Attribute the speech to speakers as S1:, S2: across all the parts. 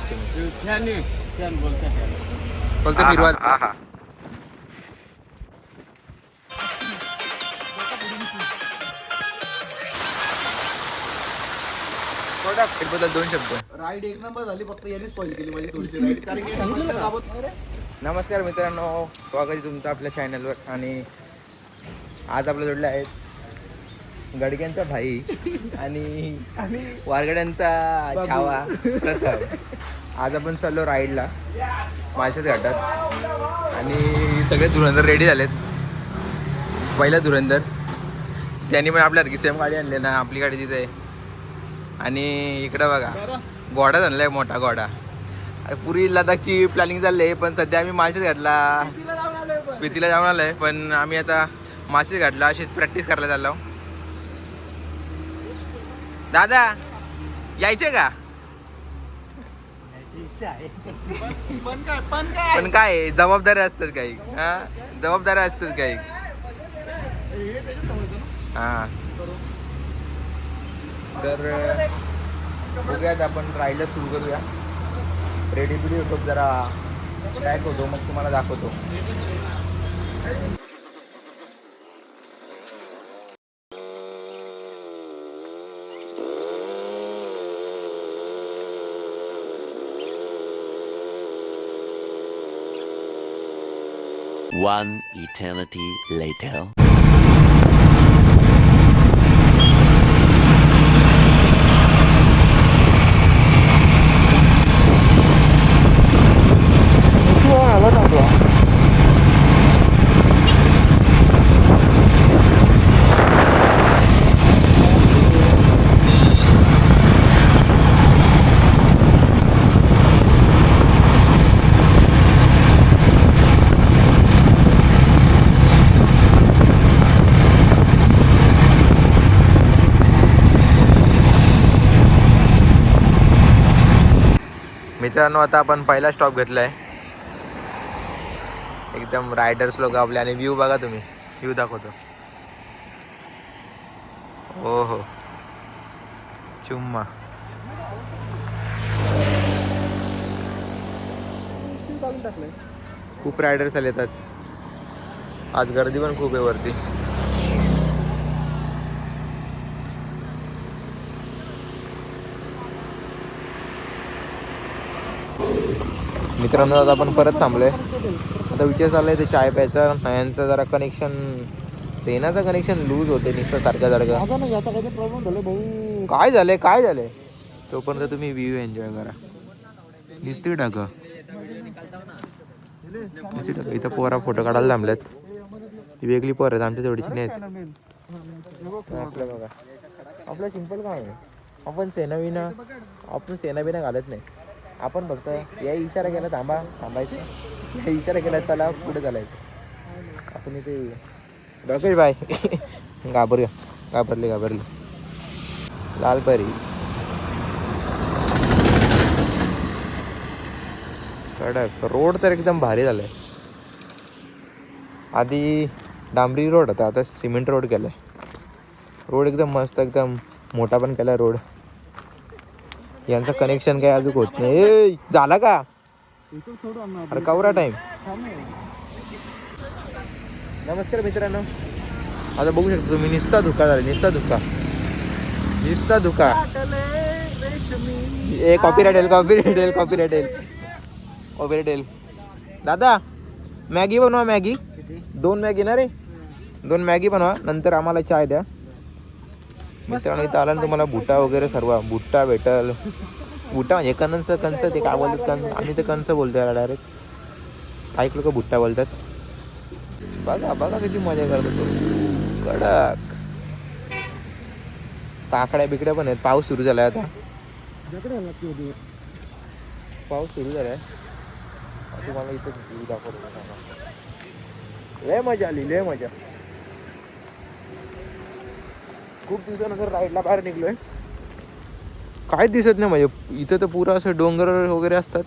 S1: System आहे?
S2: बोलतात
S1: फक्त फिरवा. बद्दल 2 शब्द.
S2: राईड एक नंबर झाली, फक्त याने स्पॉइल केली माझी थोडीशी राईड. कारण की
S1: नमस्कार मित्रांनो, स्वागत आहे तुमचं आपल्या चॅनलवर. आणि आज आपल्या जोडले आहेत गडग्यांचा भाई आणि वारगड्यांचा छावा प्रथम. आज आपण चाललो राईडला माळशेज घाटात आणि सगळे धुरंधर रेडी झालेत. पहिला धुरंधर त्यांनी पण आपल्यासारखी सेम गाडी आणली ना, आपली गाडी तिथे आहे. आणि इकडं बघा घोडा झालाय, मोठा घोडा. पुरी लडाखची प्लॅनिंग चालली आहे, पण सध्या आम्ही माळशेज घाटला स्पितीला जाऊन आलोय. पण आम्ही आता माळशेज घाटला अशीच प्रॅक्टिस करायला चाललो. दादा यायचे का? पण काय जबाबदाऱ्या असतात काही, हा जबाबदाऱ्या असतात काही. हा तर बघूयात, आपण राहायला सुरू करूया. रेडी बिडी होतो, जरा पॅक होतो, मग तुम्हाला दाखवतो.
S3: One eternity later.
S1: मित्रांनो, आता आपण पहिला स्टॉप घेतलाय. एकदम रायडर्स लोक आपले. आणि व्ह्यू बघा तुम्ही, व्ह्यू दाखवतो. हो हो, चुम्मा. खूप रायडर्स आले आहेत आज गर्दी पण खूप आहे वरती. मित्रांनो, आता आपण परत थांबलोय. आता विचार चाललाय ते चाय प्यायचा. नयांचं जरा कनेक्शन, सेनाचं कनेक्शन लूज होते नुसतं सारखं सारखं. काय झालंय तोपर्यंत तुम्ही व्ह्यू एन्जॉय करा. दिसते टाक इथं पोरा फोटो काढायला थांबल्यात. ती वेगळी पोर आहेत, आमच्या तेवढीची नाहीत. आपलं बघा, आपलं सिंपल काय आहे, आपण सेनाबिना घालत नाही. आपण फक्त या इशारा केला थांबायचं, या इशारा केला चला पुढे चालायचं. आपण इथे डॉक्टर बाय घाबरले लालपरी कडक. रोड तर एकदम भारी झालाय. आधी डांबरी रोड होता, आता सिमेंट रोड केलाय. रोड एकदम मस्त, एकदम मोठा पण केलाय रोड. यांचं कनेक्शन काय अजून होत नाही. झाला का? अरे कवरा टाइम. नमस्कार मित्रांनो, आता बघू शकता तुम्ही, निस्ता धुका झाला, निस्ता धुका. ए कॉपीराइट येईल. दादा मॅगी बनवा, मॅगी 2 मॅगी ना रे, 2 मॅगी बनवा. नंतर आम्हाला चाय द्या. मित्रांनो, इथं आला ना तुम्हाला भुट्टा वगैरे सर्व भुट्टा भेटल. भुट्टा म्हणजे कंस ते काय बोलतात, आम्ही तर कंस बोलतो याला डायरेक्ट. काही लोक भुट्टा बोलतात. बघा कशी मजा करतो कडक. काकड्या बिकड्या पण आहेत. पाऊस सुरू झालाय आता, तुम्हाला इथं दाखवतो. लय मजा आली, लय मजा. खूप दिवसानंतर राईडला बाहेर निघलोय. काय दिसत नाही म्हणजे इथं तर पुरा असं डोंगर वगैरे असतात,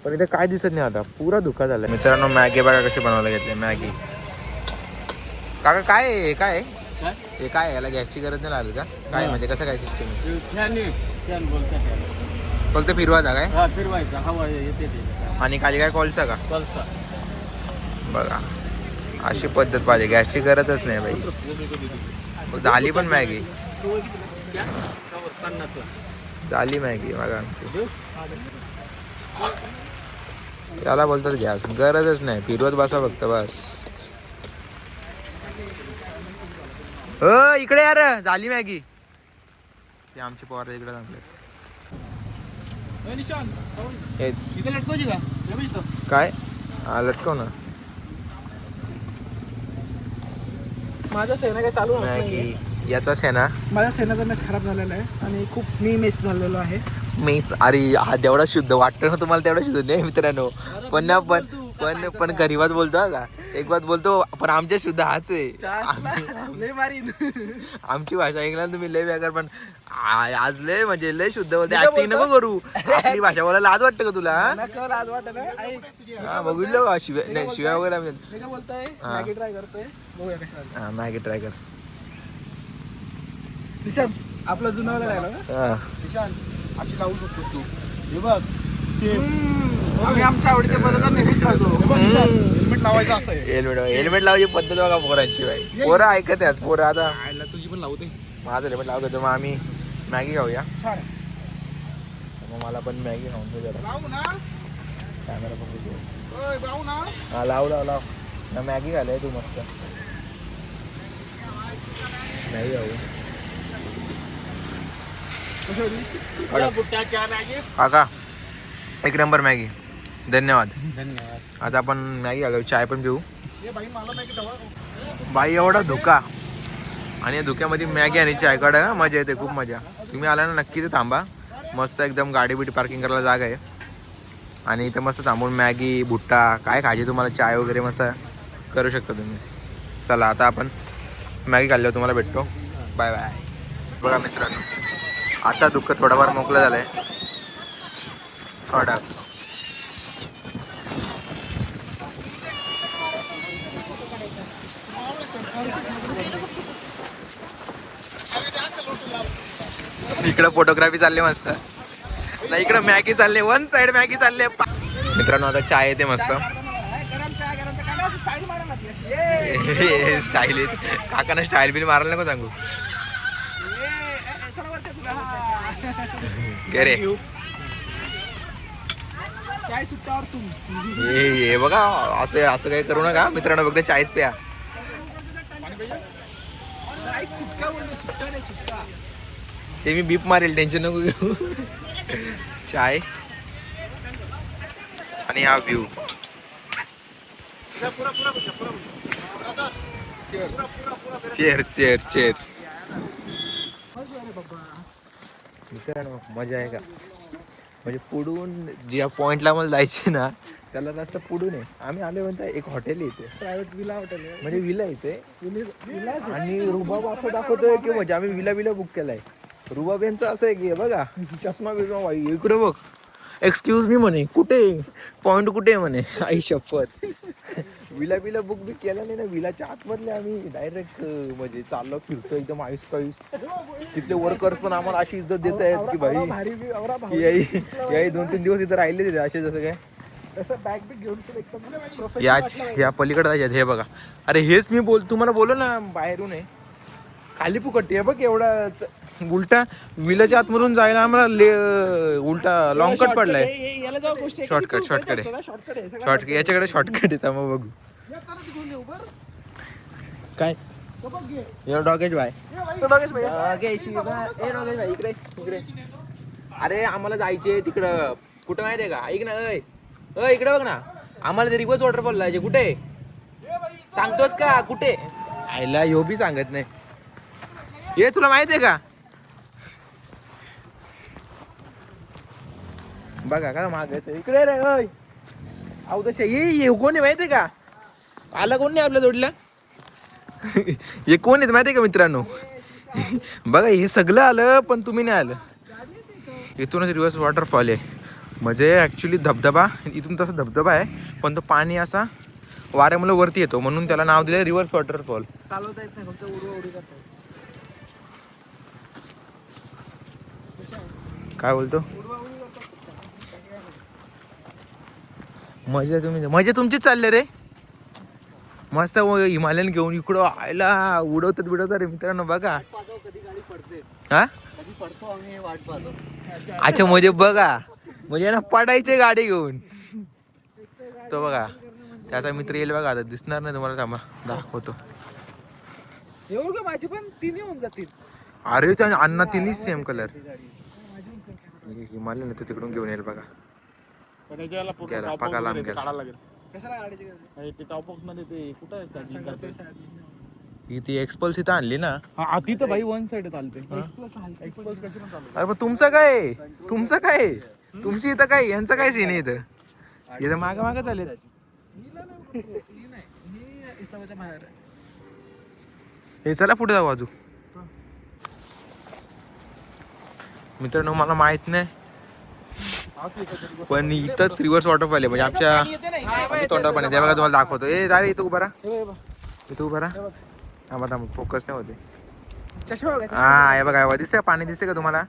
S1: पण इथे काय दिसत नाही. आता पुरा धुका झालाय. मित्रांनो, मॅगी बघा कशी बनवायला घेतली मॅगी. काका काय हे काय याला गॅसची गरज नाही लागली का? काय म्हणजे कसं काय सिस्टम? फक्त फिरवायचा काय
S2: हा फिरवायचा हवा येते ते
S1: आणि खाली काय कोळसा का
S2: कोळसा
S1: बघा अशी पद्धत पाहिजे गॅसची गरजच नाही बाई झाली पण मॅगी झाली मॅगी बघा आमची याला बोलतात गॅस गरजच नाही फिरवत बसा फक्त बस इकडे यार झाली मॅगी ते आमची पोर इकडे
S2: लटकवची का
S1: काय लटकव ना
S4: माझा सेना काय चालू होत नाहीये.
S1: मॅगी याचाच आहे ना
S4: माझ्या सेनाचा मेस खराब झालेला आहे आणि खूप मी मेस झालेलो आहे.
S1: मेस अरे हा तेवढा शुद्ध वाटतं ना तुम्हाला तेवढा शुद्ध नाही मित्रांनो पण ना पण गरीबात बोलतो हा का एक बात बोलतो पण आमच्या शुद्ध हाच आहे
S4: लय मारीन.
S1: आमची भाषा ऐकला ना तुम्ही लय बेकार पण आज लय म्हणजे लय शुद्ध बोलते ऍक्टिंग नको करू आपली भाषा बोलायला लाज वाटतं का तुला
S4: नका लाज वाटत आहे. ऐक,
S1: हा बघितलं का शिव्या नाही शिव्या वगैरे
S4: मी काय बोलतोय
S1: हा.
S4: मॅगी ट्राय करतोय बघूया कशा झाल्या.
S1: हा मॅगी ट्राय कर
S4: निशांत आपला जुना वाला राहिला ना.
S1: हा.
S2: अशी लावू शकतो तू हे बघ सेम
S4: आम्ही आमच्या आवडीच्या पद्धतीने नेहमीच खातो.
S2: हेल्मेट लावायचं असं आहे
S1: हेल्मेट लावायची पद्धत बघा पोरांची बाई पोरं ऐकत आहेस पोरं आता
S2: आयला तुझी पण लावते
S1: माझं हेल्मेट लावत होतं मग आम्ही मॅगी खाऊया
S4: छान.
S1: मग मला पण मॅगी खाऊन दे जरा
S2: लावू ना
S1: कॅमेरा पकडतो
S2: ओय लावू ना
S1: हा लाव ना मॅगी घालाय तू मस्त मॅगी खाऊ काका एक नंबर मॅगी धन्यवाद आता आपण मॅगी घालू चाय पण पिऊ
S2: हे बाई मला नाही की दवा
S1: बाई एवढा धुका आणि या धुक्यामध्ये मॅगी आणि चाय काढा मजा येते खूप मजा तुम्ही आला ना नक्की ते थांबा मस्त एकदम गाडी बिडी पार्किंग करायला जागा आहे आणि इथं मस्त थांबून मॅगी भुट्टा काय खायचे तुम्हाला चाय वगैरे मस्त करू शकता तुम्ही चला आता आपण मॅगी खाल्ल्यावर तुम्हाला भेटतो बाय बाय बघा मित्रांनो आता दुःख थोडाफार मोकळं झालंय थोडा इकडं फोटोग्राफी चालली मस्त नाही इकडं मॅगी चालले वन साइड मॅगी चालले मित्रांनो आता चाय येते मस्त
S4: गरम चहा गरम चहा काय स्टाईल मारा ना ती अशी.
S1: स्टाईल काकानं स्टाईल बिल मारायला नको सांगू
S4: थोडं वरती तुला. हा.
S1: के रे
S4: चाय सुट्टावर तुम.
S1: हे बघा असं काही करू नका मित्रांनो फक्त चायच प्या
S4: चाय सुटका बोलतो सुट्टा नाही सुट्टा.
S1: ते मी बीप मारेल टेन्शन नको घेऊ चाय आणि हा व्ह्यू चेअर्स चेअर्स चेअर्स मित्रांनो मजा आहे का म्हणजे पुढून ज्या पॉइंटला मला जायचे ना त्याला रस्ता पुढून आहे आम्ही आले म्हणता एक हॉटेल येते
S4: प्रायव्हेट विला हॉटेल आहे.
S1: म्हणजे विला येते
S4: विला
S1: आणि रुबाब असं दाखवतोय की म्हणजे आम्ही विला बुक केलाय रुबाब यांचं असं आहे की बघा चष्मा बिष्मा वाई इकडे बघ एक्सक्यूज मी म्हणे कुठे पॉइंट कुठे म्हणे आई शपथ विला बुक बी केला नाही ना विलाच्या आतमधले आम्ही डायरेक्ट म्हणजे चाललो फिरतो एकदम आयुष कायुस तिथले वर्कर्स पण आम्हाला अशी इज्जत देत आहेत की भाई
S4: भारी एवढा
S1: की याही 2-3 दिवस इथं राहिले तिथे असे जसं काय
S4: तसं बॅग बिग घेऊन सुद्धा एकदम professional
S1: या
S4: वाटलं
S1: या पलीकडे जायच्यात हे बघा अरे हेच मी तुम्हाला बोललो ना बाहेरून आहे खाली फुकट आहे बघ एवढा उलटा विलाच्या आतमधून जायला आम्हाला उलटा लॉंग कट पडलाय
S4: याला जेव्हा गोष्टी
S1: शॉर्टकट शॉर्टकट आहे शॉर्टकट याच्याकडे शॉर्टकट आहे मग बघू काय डॉगेश भाई इकडे अरे आम्हाला जायचे तिकडं कुठं माहितीये का ऐक ना इकडे बघ ना आम्हाला ते रिवर्स वॉटरफॉल जायचे कुठे सांगतोस का कुठे आईला ह्यो बी सांगत नाही हे तुला माहितीये का बघा का माग इकडे रे अहो तसे ये कोण आहे माहितीये का आला कोण नाही आपल्या जोडीला हे कोण आहेत माहितीये का मित्रांनो बघा हे सगळं आलं पण तुम्ही नाही आलं इथूनच रिव्हर्स वॉटरफॉल आहे म्हणजे ॲक्च्युली धबधबा इथून तसा धबधबा आहे पण तो पाणी असा वाऱ्यामुळे वरती येतो म्हणून त्याला नाव दिलं रिव्हर्स वॉटरफॉल
S4: चालवता येत नाही फक्त उडी करता
S1: काय बोलतो
S4: उडवा उडी करतात
S1: मजा तुम्ही तुमचीच चालले रे. मस्त हिमालयन घेऊन इकडं आयला उडवतात रे मित्रांनो बघा. हा अच्छा म्हणजे बघा म्हणजे ना पडायचे गाडी घेऊन तो बघा. त्याचा मित्र येईल बघा आता दिसणार नाही तुम्हाला. थांबा दाखवतो.
S4: एवढं माझे पण तिन्ही होऊन जातील.
S1: अरे त्या अण्णा तिन्ही सेम कलर. हिमालयन येतो तिकडून घेऊन येईल बघा. गेला, पका लांब गेला.
S4: कशाला गाडीची गरज आहे?
S2: ते टॉप बॉक्स मध्ये ते कुठं आहे
S4: सगळं ते side.
S1: ही ती एक्सपल्स इथं आणली ना.
S2: तिथं भाई वन साइड चालते.
S4: Express हलकी
S2: एक्सपोज कशी पण चालू.
S1: अरे पण तुमचं काय तुमची इथं काय यांचं काय सीन आहे इथं मागं चालेल.
S4: हिला नाही बघ, ही नाही. ही इसावाच्या बाहेर आहे.
S1: हे चला पुढे जाऊ बाजू. मित्रांनो मला माहित नाही पण इथंच रिव्हर्स वॉटरफॉल आहे म्हणजे आमच्या तोंडावर पाणी. बघा तुम्हाला दाखवतो. ए अरे इथं उभा राहा. इथं उभा राहा. थांबा फोकस नाही होते.
S4: चष्मा बघा.
S1: हा हे बघा दिसतंय पाणी दिसतंय का तुम्हाला.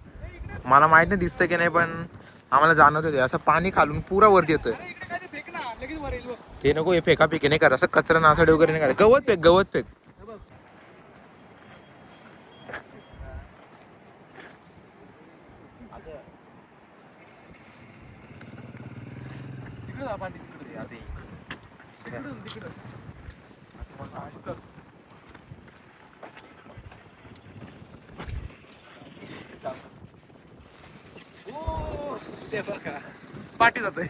S1: मला माहित नाही दिसतंय की नाही पण आम्हाला जाणवत होते असं पाणी खालून पुरा वरती येतोय.
S4: इकडे काय ते फेक ना, लगेच वर येईल बघ.
S1: ते नको हे फेकाफेकी नाही करा. असं कचरा नासाडी वगैरे नाही करा. गवत फेक.
S4: तिकडे जा पाणी, तिकडे. तिकडे. ते बघा. पाठी जातोय.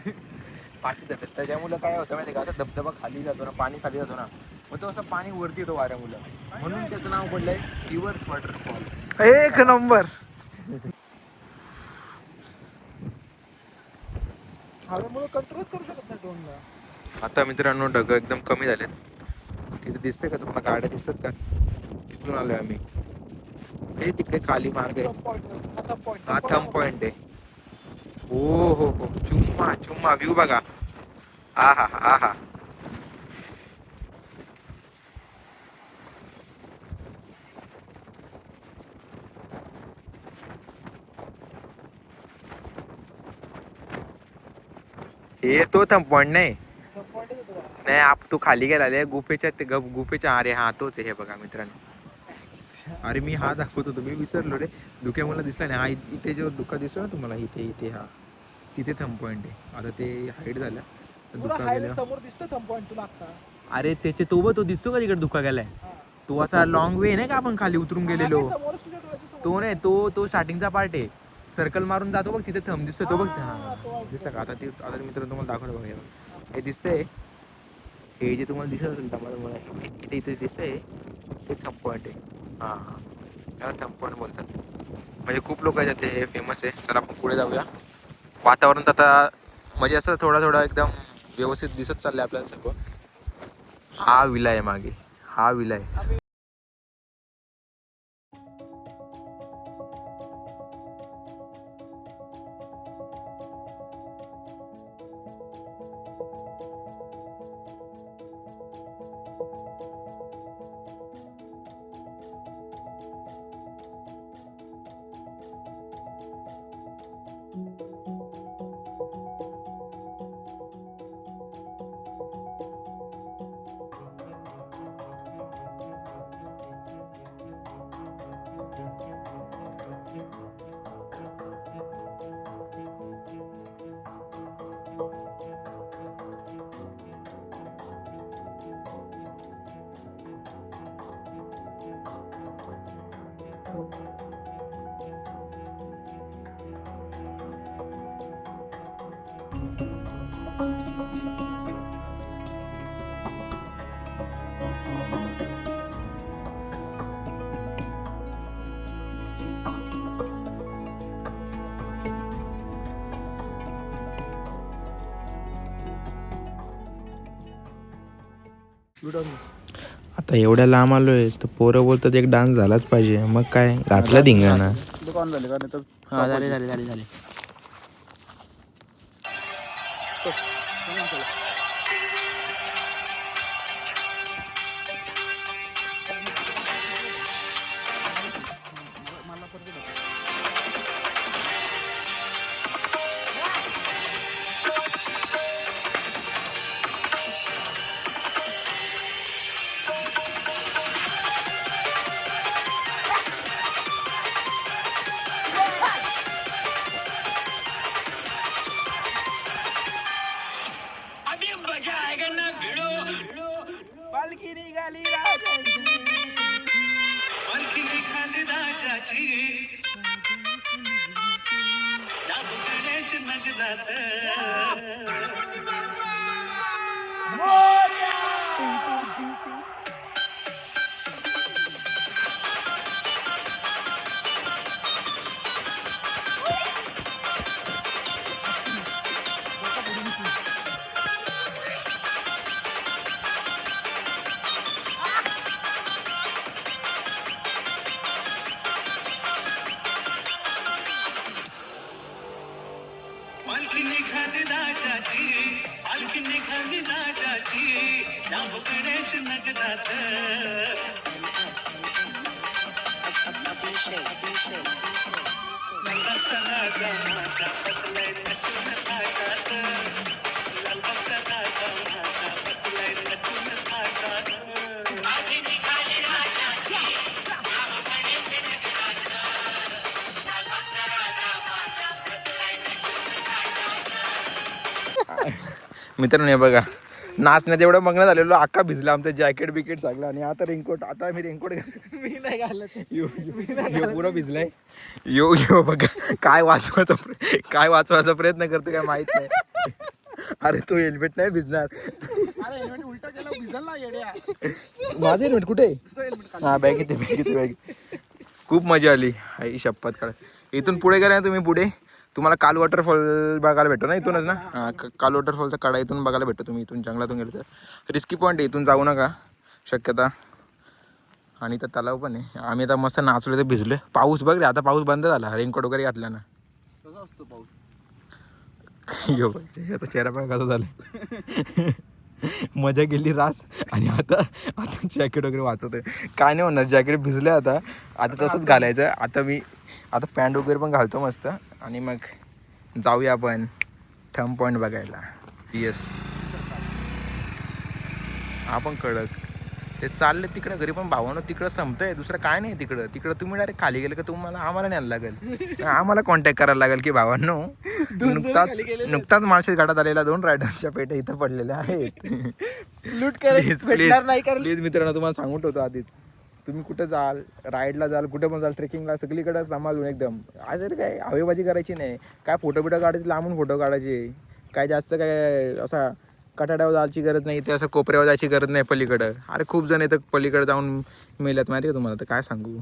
S1: पाठी जातात त्याच्यामुळे काय होतं माहिती का आता धबधबा खाली जातो ना पाणी खाली जातो ना मग तो असं पाणी वरती येतो वाऱ्यामुळे म्हणून त्याचं नाव पडलंय रिव्हर्स वॉटरफॉल.
S4: एक नंबर. हवेमुळे कंट्रोलच करू शकत नाही ड्रोनला.
S1: आता मित्रांनो ढग एकदम कमी झालेत. तिथे दिसतंय का तुम्हाला गाड्या दिसतात का. तिथून आलोय आम्ही. हे तिकडे खाली मार्ग आहे. हा थंब पॉइंट आहे. हो चुम्मा व्ह्यू बघा. आहा हे तो थंब पॉइंट नाही तू खाली गेला गुफेच्या अरे हा तोच आहे. हे बघा मित्रांनो. अरे मी हा दाखवत होतो मी विसरलो रे. धुक्या मला दिसला नाही. हा इथे जो धुका दिसतो ना तुम्हाला इथे हा तिथे थंब पॉइंट आहे. आता ते हाईट झालं धुका गेला.
S4: समोर दिसतो थंब पॉइंट तुला अख्खा.
S1: अरे त्याचे तो दिसतो का तिकडे धुका गेलाय. तो असा लॉंग वे नाही का आपण खाली उतरून गेलेलो. तो नाही तो स्टार्टिंगचा पार्ट आहे. सर्कल मारून जातो बघ तिथे थंब दिसतो तो बघ. हा दिसला का. आता मित्र तुम्हाला दाखवतो बघा. हे दिसतंय हे जे तुम्हाला दिसत असेल तुम्हाला इथे दिसतंय ते थंब पॉइंट आहे. हा त्याला थंब पॉइंट बोलतात. म्हणजे खूप लोक आहेत ते फेमस आहे. चला आपण पुढे जाऊया. वातावरण आता म्हणजे असं थोडा एकदम व्यवस्थित दिसत चाललंय आपल्याला सर्व. हा विला आहे मागे. हा विला आहे. आता एवढ्या लांब आलोय तर पोरं बोलतात एक डान्स झालाच पाहिजे. मग काय घातला धिंगाणा.
S2: दुकान झाले का नाही तर
S1: हा झाले. पालखी निघाली राजाची. मित्रांनो हे बघा, नाचण्यात एवढं मग्न झालेलो, अख्खा भिजला, आमचं जॅकेट बिकेट सगळं. आणि आता रेनकोट, आता मी रेनकोट
S4: मी नाही घालत.
S1: यो पुरा भिजलाय. यो बघा काय वाचवायचा प्रयत्न करतो काय माहित नाही. अरे तो हेल्मेट नाही भिजणार.
S4: अरे हेल्मेट उलटा केला भिजल ना येड्या.
S1: माझं हेल्मेट कुठे?
S4: हेल्मेट
S1: हा बॅग येते बॅग. खूप मजा आली. आई शपथ काढ. इथून पुढे गेला ना तुम्ही, पुढे तुम्हाला काल वॉटरफॉल बघायला भेटतो ना, इथूनच ना. हां, काल वॉटरफॉलचा कडा इथून बघायला भेटतो. तुम्ही इथून जंगलातून गेलं तर रिस्की पॉईंट आहे, इथून जाऊ नका शक्यता. आणि तर तलाव पण आहे. आम्ही आता मस्त नाचलो तर भिजलो. पाऊस बघ रे, आता पाऊस बंद झाला, रेनकोट वगैरे घातला ना.
S2: कसा असतो पाऊस?
S1: यो आता चेहरा बघा कसं झालं. मजा गेली रास. आणि आता जॅकेट वगैरे वाचवतोय. काय नाही होणार, जॅकेट भिजलं आता तसंच घालायचं. आता पॅन्ट वगैरे पण घालतो मस्त. आणि मग जाऊया आपण थंब पॉईंट बघायला. येस, आपण कडक ते चालले तिकडं घरी, पण भावानं तिकडं संपतंय, दुसरं काय नाही तिकडं तुम्ही डायरेक्ट खाली गेलं का आम्हाला न्यायला लागेल. आम्हाला कॉन्टॅक्ट करायला लागेल की भावांनो, नुकताच माळशेज घाटात आलेला 2 रायडरच्या पेट्या इथं पडलेल्या आहेत.
S4: लूट भेटणार नाही.
S1: प्लीज मित्रांनो, तुम्हाला सांगून ठेवतो आधीच, तुम्ही कुठं जाल, राईडला जाल, कुठं पण जाल, ट्रेकिंगला, सगळीकडे सांभाळून एकदम. आज काय हवेबाजी करायची नाही, काय फोटो काढायचे, लांबून फोटो काढायचे, काय जास्त काय असा कटाड्यावर जायची गरज नाही, ते असं कोपऱ्यावर जायची गरज नाही पलीकडं. अरे खूप जण येतं पलीकडे जाऊन मेल्यात माहिती का तुम्हाला, तर काय सांगू.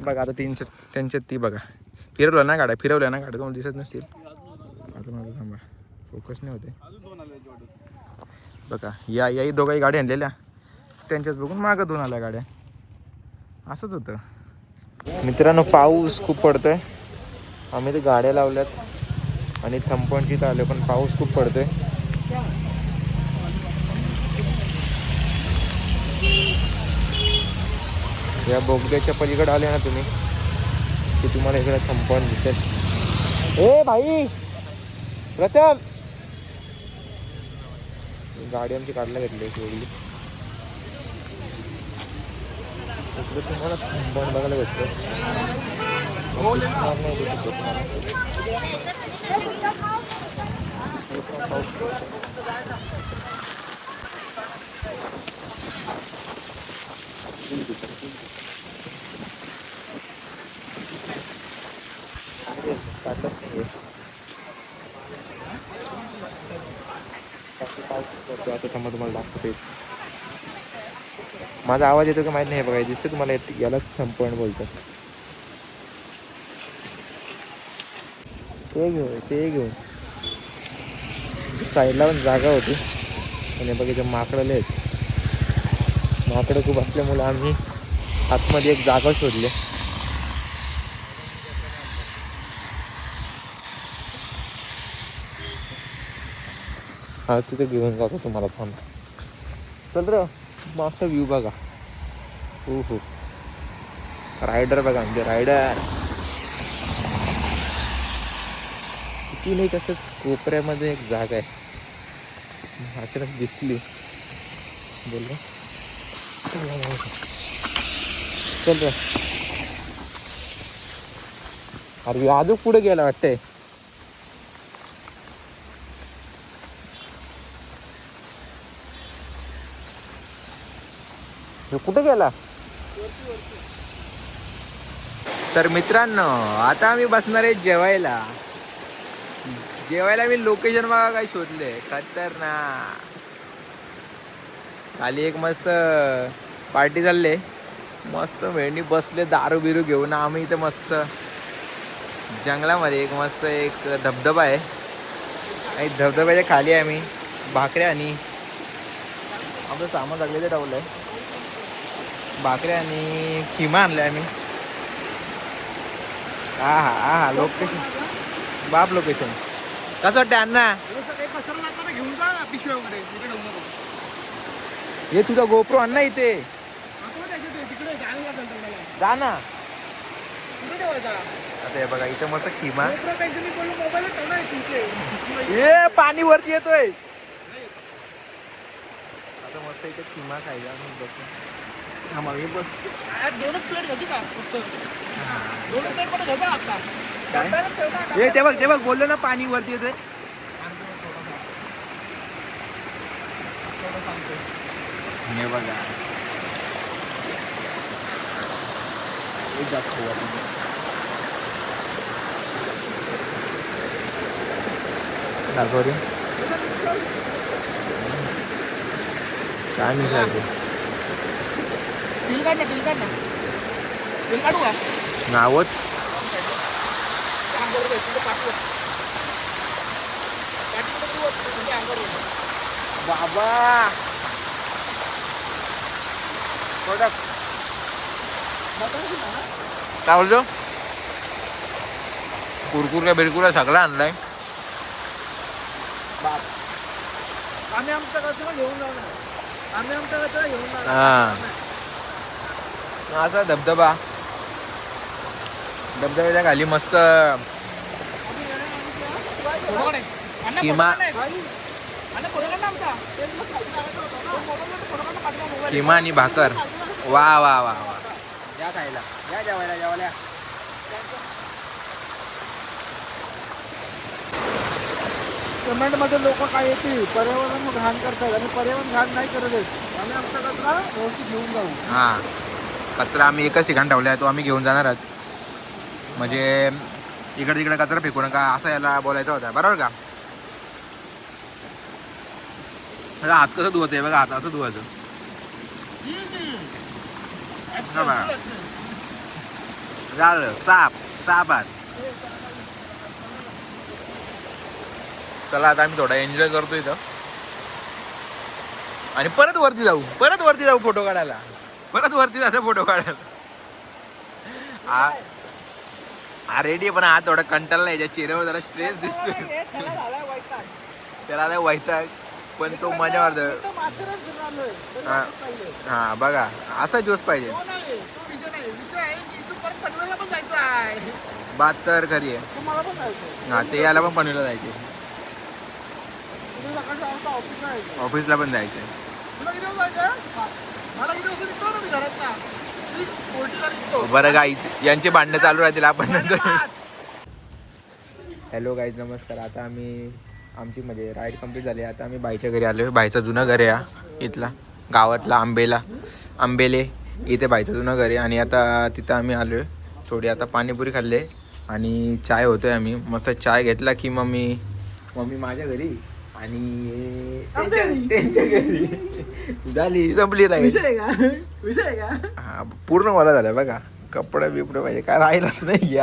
S1: बघा आता त्यांच्यात ती बघा फिरवल्या ना गाड्या तुम्हाला दिसत नसतील. आता माझं थांबा, फोकस नाही होते. बघा याही दोघाही गाड्या आणलेल्या, त्यांच्याच बघून मागं 2 आल्या गाड्या. असंच होतं मित्रांनो. पाऊस खूप पडतोय. आम्ही ते गाड्या लावल्यात आणि थंपण तिथं आले, पण पाऊस खूप पडतोय. या बोगद्याच्या पलीकडे आले ना तुम्ही की तुम्हाला इकडे थंपण दिसेल. ए भाई प्रथम, गाडी आमची काढला घेतली वेगळी. इकडे तुम्हाला थंपण बघायला भेटतं. आता तुम्हाला दाखवते. माझा आवाज येतो का माहित नाही. बघा दिसतं तुम्हाला, यालाच थंपण बोलतात. ते घेऊन साईडला पण जागा होती. आणि बघा माकडं आहेत. माकडं खूप असल्यामुळे आम्ही आतमध्ये एक जागा शोधली. हा तिथे घेऊन जातो तुम्हाला. थांब चल र, मस्त व्ह्यू बघा. हो रायडर बघा, आमचे रायडर किती नाही. तसंच कोपऱ्यामध्ये एक जागा आहे, अचानक दिसली. बोल चल र. अरे अजून पुढे गेला वाटतंय. हे कुठे गेला? तर मित्रांनो आता आम्ही बसणार आहे जेवायला. मी लोकेशन बघा काय शोधले खतरनाक. खाली एक मस्त पार्टी चालले, मस्त वेणी बसले दारू बिरू घेऊन. आम्ही इथं मस्त जंगलामध्ये एक मस्त एक धबधबा आहे आणि धबधब्याच्या खाली आम्ही भाकऱ्या आणि आपलं सामान लागले ते ठेवलं आहे. भाकऱ्या आणि किमा आणलं आम्ही. हा हा हा लोकेशन बाप लोकेशन कसं वाटतं अण्णा?
S4: घेऊन जा ना पिशव्या वगैरे तिकडे ठेवू नको.
S1: हे तुझा गोप्रो अण्णा इथे
S4: तिकडे
S1: जा ना.
S4: कुठे ठेवायचा?
S1: आता हे बघा इथं मस्त किमा.
S4: काहीतरी बोलू मोबाईल ठेवणार तुमचे.
S1: ए पाणी वरती येतोय. आता मस्त इथे किमा खायला आम्ही बसतो.
S4: दोनच प्लेट घ्यायची का फक्त? दोनच प्लेट मध्ये घ्यायचा आता.
S1: काय ते बघ बोललो ना पाणी वरती येतोय. हे बघा दाखव रे काय मिळालं.
S4: बिल काढ ना बिल काढू का?
S1: नावच बाबा काय बोलतो? कुरकुरा बिरकुरा सगळा आणलाय.
S4: आम्ही आमचा कचरा घेऊन जाणार.
S1: हा असा धबधबा. धबधब्याच्या खाली मस्त किमा किमा आणि भाकर. वा वा वा वा या खायला या जेवायला.
S2: कमेंटमध्ये लोक काय येतील पर्यावरण घाण करतात आणि पर्यावरण घाण नाही करत आहेत. आम्ही आमचा कचरा व्यवस्थित घेऊन जाऊ.
S1: हा कचरा आम्ही एकच ठिकाण ठेवला आहे, तो आम्ही घेऊन जाणार आहोत. म्हणजे इकडे तिकडे कचरा फेकू नका असं याला बोलायचं होतं, बरोबर का? बघा हात कसं धुवत आहे, बघा हात असं धुवायचं. झालं साप हात. चला आता आम्ही थोडा एन्जॉय करतो इथं आणि परत वरती जाऊ फोटो काढायला. फोटो काढायला. हा रेडी पण हा थोडा कंटाळला, याच्या चेहऱ्यावर जरा स्ट्रेस दिसतोय. त्याला आलाय वैताग, पण तो मजा मारतो. हा बघा असा जोश पाहिजे. बात तर खरी आहे. हा ते याला पण पनवेलला जायचे, ऑफिसला पण जायचे. बरं गाईज यांचे भांडणं चालू राहतील आपण नंतर. हॅलो गाईज नमस्कार. आता आम्ही आमची म्हणजे राईड कंप्लीट झाली. आता आम्ही बाईच्या घरी आलो. बाईचं जुनं घर आहे इथला गावातला आंबेले इथे बाईचं जुनं घर आहे. आणि आता तिथं आम्ही आलो आहे. थोडी आता पाणीपुरी खाल्ले आणि चाय होतोय. आम्ही मस्त चाय घेतला की मम्मी माझ्या घरी आणि त्यांच्या घरी झाली संपली राहील.
S4: विषय का?
S1: हा पूर्ण मला झालं बघा. कपडे बिपडे पाहिजे काय राहिलाच नाही.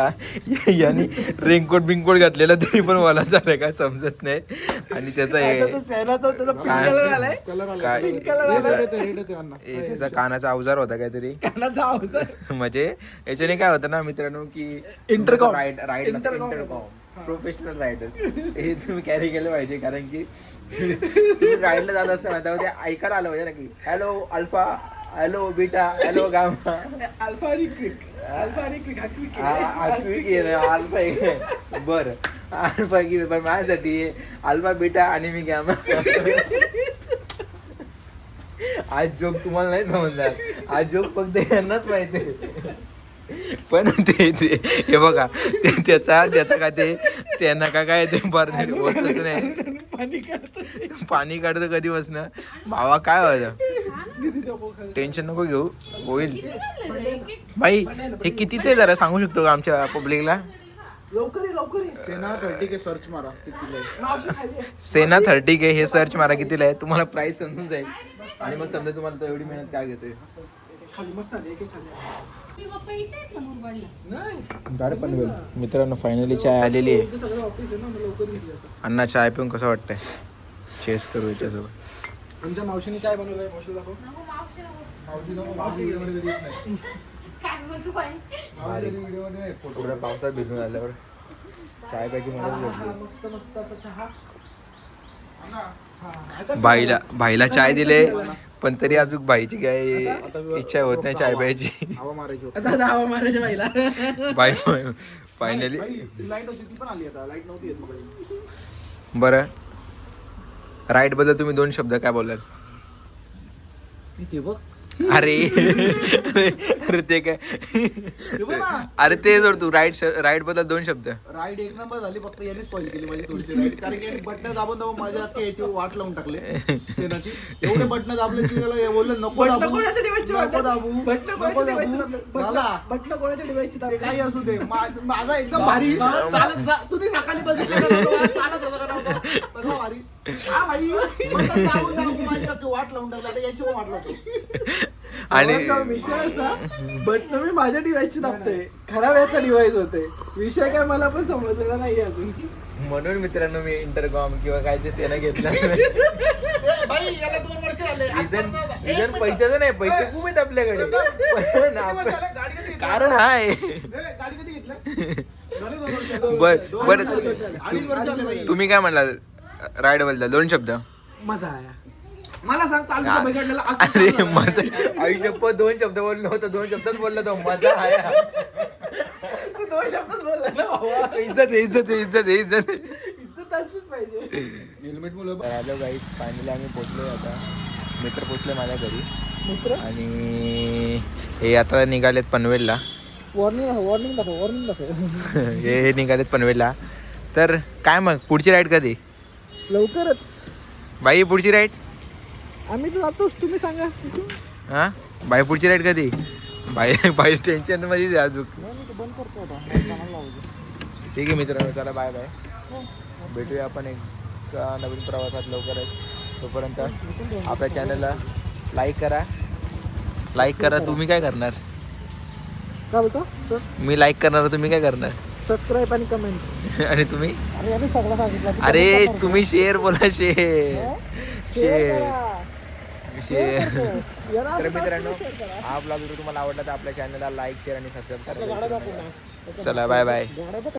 S1: यांनी रेनकोट बिंकोट घातलेला तरी पण मला झालं काय समजत नाही. आणि त्याचा त्याचा कानाचा अवजार होता काहीतरी. म्हणजे याच्याने काय होतं ना मित्रांनो की इंटरकॉम प्रोफेशनल रायडर्स हे तुम्ही कॅरी केलं पाहिजे. कारण की तुम्ही राईडला जात असताना तेव्हा ते ऐकायला आलं पाहिजे ना की hello alpha, hello beta, hello gamma.
S4: Alpha
S1: बर अल्फा की पण माझ्यासाठी अल्फा बीटा आणि मी गॅमा. आज जोक तुम्हाला नाही समजणार. आज जोक फक्त यांनाच माहिती आहे. पण ते हे बघा त्याचा काय ते सेना का काय ते बरं होतच नाही. पाणी काढतो कधी बसणं भावा काय व्हायचं. टेन्शन नको घेऊ, होईल. भाई हे कितीच आहे जरा सांगू शकतो का आमच्या पब्लिकला?
S2: सेना 30K सर्च मारा कितीला आहे.
S1: सेना 30K हे सर्च मारा कितीला आहे, तुम्हाला प्राइस समजून जाईल. आणि मग समजा तुम्हाला तो एवढी मेहनत काय घेतोय. पनवेल मित्रांनो, फायनली चाय आलेली आहे. अण्णा चाय पिऊन कसं वाटतंय? चेस करू याच्यासोबत.
S2: आमच्या मावशीने चाय बनवलाय. मावशी दाखव.
S1: थोड्या पावसात भिजून आल्यावर चाय प्यायची मदत भेटली.
S2: मस्त मस्त असं चहा.
S1: भाईला चाय दिले, पण तरी अजून भाईची काय इच्छा होत नाही चाय प्यायची.
S2: हवा मारायची होती.
S5: आता हवा मारायच्या बाईला.
S1: बाई फायनली.
S2: लाईट होती ती पण आली आता. लाईट नव्हती येत मग.
S1: बरं, राईड बद्दल तुम्ही 2 शब्द काय बोलाल?
S5: ते बघ
S1: अरे अरे ते काय, अरे ते जोड तू राईड बद्दल 2 शब्द.
S2: राईड एक नंबर झाली, फक्त याने स्पॉइल केली माझी थोडीशी राईड. कारण की याने बटणं दाबून दाबून माझ्या अख्ख्या याची वाट लावून टाकले सेनाची. एवढे बटणं दाबले की त्याला बोललं नको दाबू, नको दाबू, नको दाबू. मला
S5: बटणं कोणाच्या डिवाइसची
S2: ते काही असू दे, माझा एकदम भारी चालत. तुम्ही सकाळी बघितलं का नव्हतं? चालत होता का नव्हता? सगळं भारी. हा भाई बटणं दाबून दाबून माझी अख्खी वाट लावून टाकली. आता याची पण वाट लावतो.
S1: आणि
S5: विषय असा, बटणं मी माझ्या डिवाइसची दाबतोय, खराब याचा डिवाइस होते. विषय काय मला पण समजलेला नाही अजून.
S1: म्हणून मित्रांनो मी इंटरकॉम किंवा काय ते सेना घेतला.
S2: भाई याला 2 वर्ष झाले.
S1: रिझन पैशाचं नाही, पैसे खूप आहेत आपल्याकडे. पण कारण हाय.
S2: गाडी कधी घेतलं?
S1: बर
S2: अडीच वर्ष आले भाई.
S1: तुम्ही काय म्हणला राईड बद्दल 2 शब्द?
S5: मजा आया.
S2: मला सांग तालुका बिघडलेला आज
S1: अरे मजा, आयुष्य 2 शब्द बोललो होतं, 2 शब्दात बोलला तो मजा आहे.
S5: तू 2 शब्दच बोलला ना बाबा.
S1: इज्जत इज्जत इज्जत इज्जत.
S5: इज्जत असलीच पाहिजे.
S2: हेल्मेट मुलं
S1: हॅलो गाईज, फायनली आम्ही पोचलोय. आता मित्र पोचले माझ्या घरी.
S5: मित्र
S1: आणि हे आता निघालेत पनवेलला.
S5: वॉर्निंग दाखव.
S1: हे निघालेत पनवेलला. तर काय मग पुढची राईड कधी?
S5: लवकरच.
S1: बाई पुढची राईड?
S5: आम्ही तर जातोच, तुम्ही सांगा.
S1: हा बाई पुढची राईड कधी? बाई टेन्शन मध्ये आहे अजून.
S5: बंद करतो आता.
S1: ठीक आहे मित्रांनो, चला बाय बाय. भेटूया आपण एक नवीन प्रवासात लवकरच. तोपर्यंत आपल्या चॅनलला लाईक करा. तुम्ही काय करणार?
S5: काय बोलतो सर?
S1: मी लाईक करणार, तुम्ही काय करणार?
S5: सबस्क्राईब आणि कमेंट.
S1: आणि तुम्ही?
S5: अरे आम्ही सगळं सांगितलं.
S1: अरे तुम्ही शेअर बोला, शेअर. तर मित्रांनो, हा ब्लॉग जर तुम्हाला आवडला तर आपल्या चॅनलला लाईक शेअर आणि सबस्क्राईब करा. चला बाय बाय.